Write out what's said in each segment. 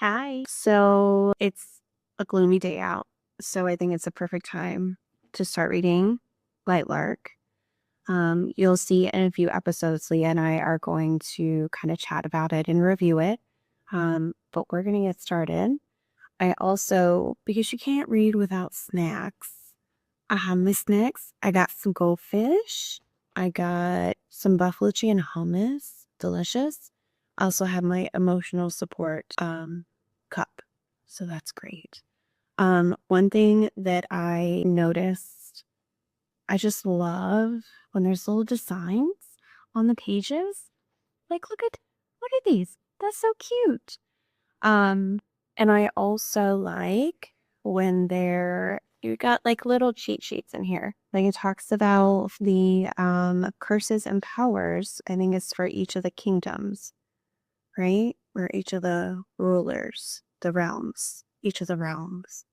Hi. So it's a gloomy day out. So I think it's a perfect time to start reading Lightlark. You'll see in a few episodes, Leah and I are going to kind of chat about it and review it. But we're going to get started. I also, because you can't read without snacks, I have my snacks. I got some goldfish. I got some buffalo chicken hummus. Delicious. I also have my emotional support cup. So that's great. One thing that I noticed, I just love when there's little designs on the pages. Like look at these. That's so cute. Um, and I also like when you got like little cheat sheets in here. Like it talks about the curses and powers. I think it's for each of the kingdoms, right? Or each of the rulers, the realms, each of the realms.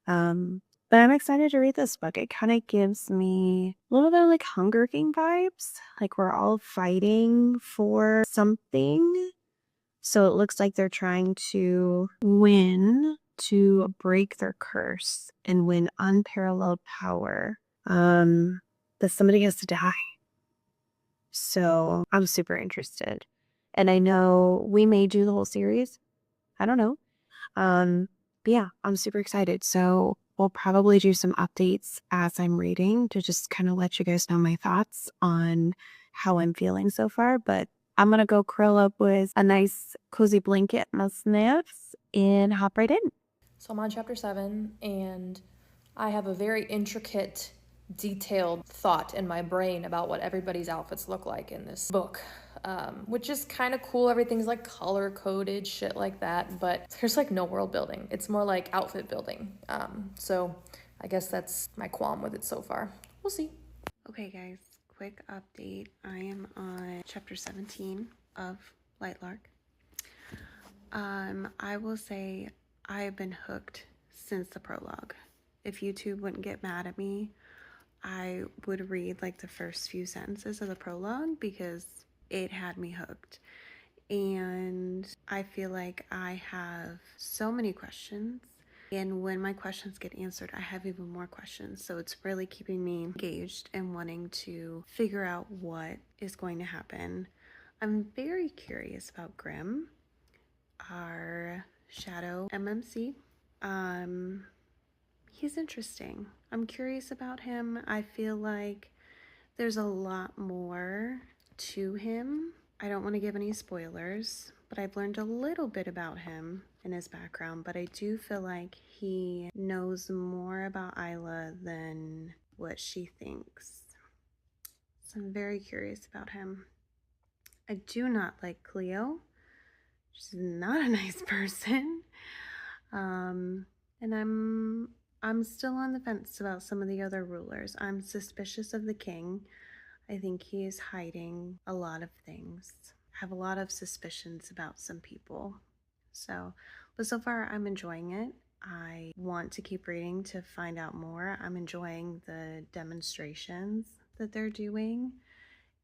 Um, but I'm excited to read this book. It kind of gives me a little bit of like Hunger Game vibes. Like we're all fighting for something, so it looks like they're trying to win to break their curse and win unparalleled power. But somebody has to die. So I'm super interested. And I know we may do the whole series. I don't know. But yeah, I'm super excited. So we'll probably do some updates as I'm reading to just kind of let you guys know my thoughts on how I'm feeling so far. But I'm going to go curl up with a nice cozy blanket and my snacks and hop right in. So I'm on chapter 7, and I have a very intricate, detailed thought in my brain about what everybody's outfits look like in this book, which is kind of cool. Everything's like color coded, shit like that, but there's like no world building. It's more like outfit building. So I guess that's my qualm with it so far. We'll see. Okay, guys, quick update. I am on chapter 17 of Lightlark. I will say I have been hooked since the prologue. If YouTube wouldn't get mad at me, I would read like the first few sentences of the prologue because it had me hooked. And I feel like I have so many questions. And when my questions get answered, I have even more questions. So it's really keeping me engaged and wanting to figure out what is going to happen. I'm very curious about Grimm, our shadow MMC. He's interesting. I'm curious about him. I feel like there's a lot more to him. I don't want to give any spoilers, but I've learned a little bit about him and his background, but I do feel like he knows more about Isla than what she thinks. So I'm very curious about him. I do not like Cleo. She's not a nice person. And I'm still on the fence about some of the other rulers. I'm suspicious of the king. I think he is hiding a lot of things. I have a lot of suspicions about some people. But so far I'm enjoying it. I want to keep reading to find out more. I'm enjoying the demonstrations that they're doing.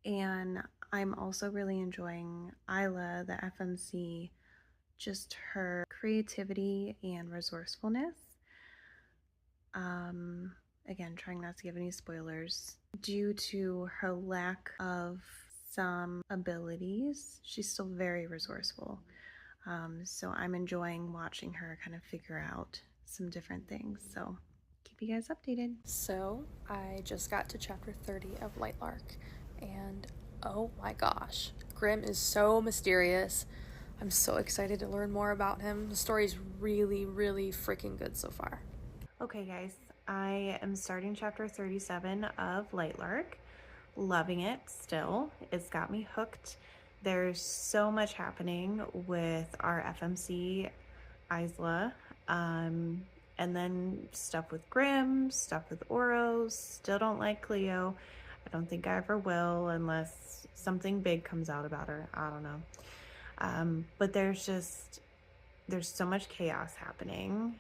And I'm also really enjoying Isla, the FMC, just her creativity and resourcefulness. Again, trying not to give any spoilers. Due to her lack of some abilities, she's still very resourceful. So I'm enjoying watching her kind of figure out some different things. So keep you guys updated. So I just got to chapter 30 of Lightlark, and oh my gosh, Grimm is so mysterious. I'm so excited to learn more about him. The story's really, really freaking good so far. Okay, guys, I am starting chapter 37 of Lightlark. Loving it still. It's got me hooked. There's so much happening with our FMC Isla. And then stuff with Grimm, stuff with Oros. Still don't like Cleo. I don't think I ever will unless something big comes out about her. I don't know. But there's so much chaos happening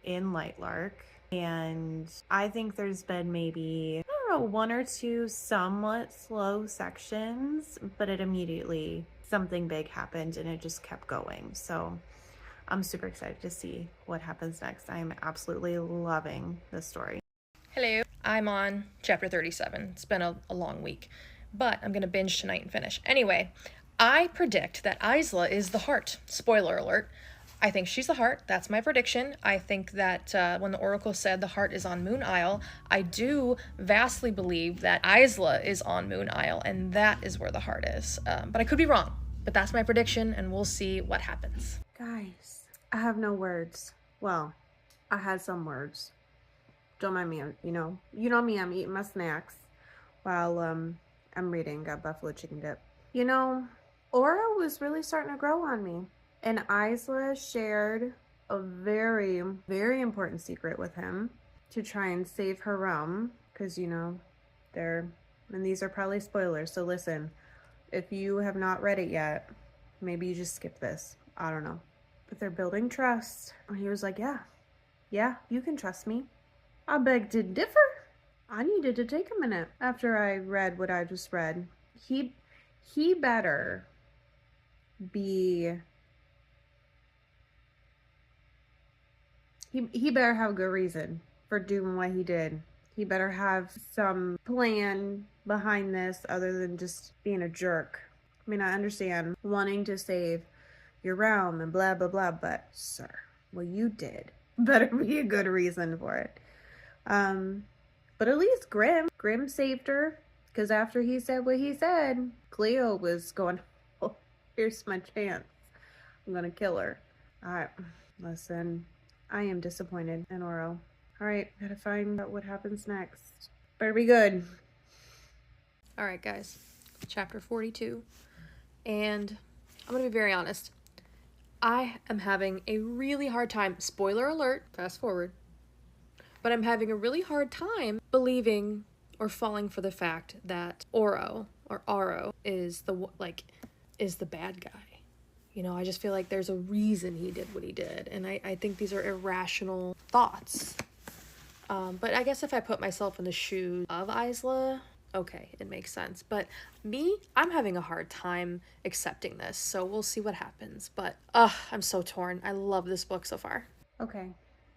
in Lightlark. And I think there's been maybe, I don't know, one or two somewhat slow sections, but it immediately, something big happened and it just kept going. So I'm super excited to see what happens next. I'm absolutely loving this story. Hello. I'm on chapter 37. It's been a long week, but I'm going to binge tonight and finish. Anyway, I predict that Isla is the heart. Spoiler alert. I think she's the heart. That's my prediction. I think that when the Oracle said the heart is on Moon Isle, I do vastly believe that Isla is on Moon Isle, and that is where the heart is. But I could be wrong. But that's my prediction, and we'll see what happens. Guys, I have no words. Well, I had some words. Don't mind me, you know me, I'm eating my snacks while I'm reading. Got buffalo chicken dip. You know, Aura was really starting to grow on me. And Isla shared a very, very important secret with him to try and save her realm. Because, you know, and these are probably spoilers. So listen, if you have not read it yet, maybe you just skip this. I don't know. But they're building trust. And he was like, yeah, you can trust me. I beg to differ. I needed to take a minute after I read what I just read. He better be... He better have a good reason for doing what he did. He better have some plan behind this other than just being a jerk. I mean, I understand wanting to save your realm and blah, blah, blah, but sir, what you did better be a good reason for it. But at least Grimm saved her, because after he said what he said, Cleo was going, oh, here's my chance. I'm gonna kill her. All right, listen, I am disappointed in Oro. All right, gotta find out what happens next. Better be good. All right, guys, chapter 42, and I'm gonna be very honest. I am having a really hard time, spoiler alert, fast forward, but I'm having a really hard time believing or falling for the fact that Oro is the bad guy. You know, I just feel like there's a reason he did what he did, and I think these are irrational thoughts. But I guess if I put myself in the shoes of Isla, okay, it makes sense. But me, I'm having a hard time accepting this, so we'll see what happens. But, I'm so torn. I love this book so far. Okay,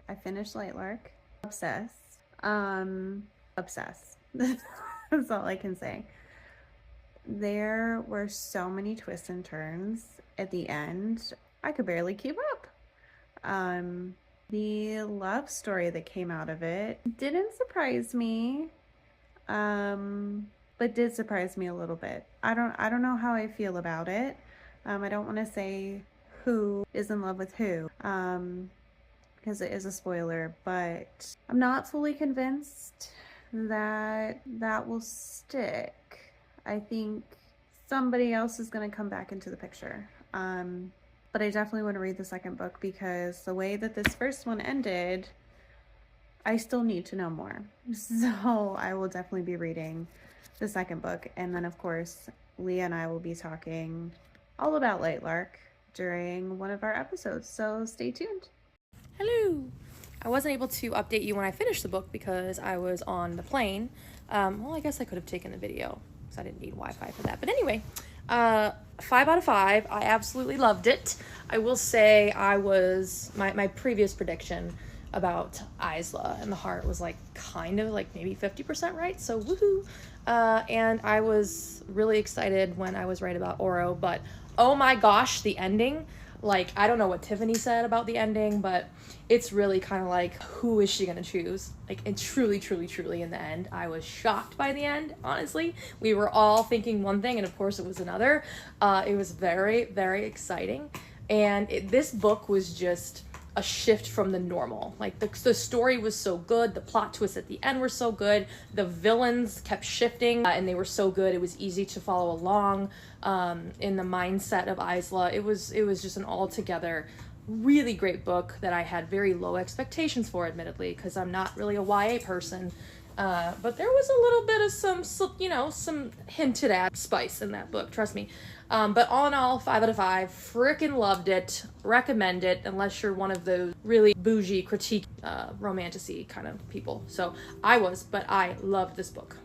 I finished Lightlark. Obsessed. Obsessed. That's all I can say. There were so many twists and turns at the end. I could barely keep up. The love story that came out of it didn't surprise me, but did surprise me a little bit. I don't know how I feel about it. I don't want to say who is in love with who, because it is a spoiler, but I'm not fully convinced that will stick. I think somebody else is going to come back into the picture. But I definitely want to read the second book, because the way that this first one ended, I still need to know more. So I will definitely be reading the second book. And then, of course, Leah and I will be talking all about Lightlark during one of our episodes. So stay tuned. Hello! I wasn't able to update you when I finished the book because I was on the plane. Well, I guess I could have taken a video because I didn't need Wi-Fi for that. But anyway, 5 out of 5. I absolutely loved it. I will say I was, my previous prediction about Isla and the heart was like kind of like maybe 50% right, so woohoo. And I was really excited when I was right about Oro, but oh my gosh, the ending, like, I don't know what Tiffany said about the ending, but it's really kind of like, who is she gonna choose? Like, and truly in the end, I was shocked by the end, honestly. We were all thinking one thing, and of course it was another. It was very, very exciting, and this book was just a shift from the normal. Like, the story was so good, the plot twists at the end were so good, the villains kept shifting, and they were so good. It was easy to follow along in the mindset of Isla. It was just an altogether really great book that I had very low expectations for, admittedly, because I'm not really a YA person. But there was a little bit of some hinted at spice in that book, trust me. But all in all, 5 out of 5, freaking loved it, recommend it, unless you're one of those really bougie critique, romantic-y kind of people. So I was, but I loved this book.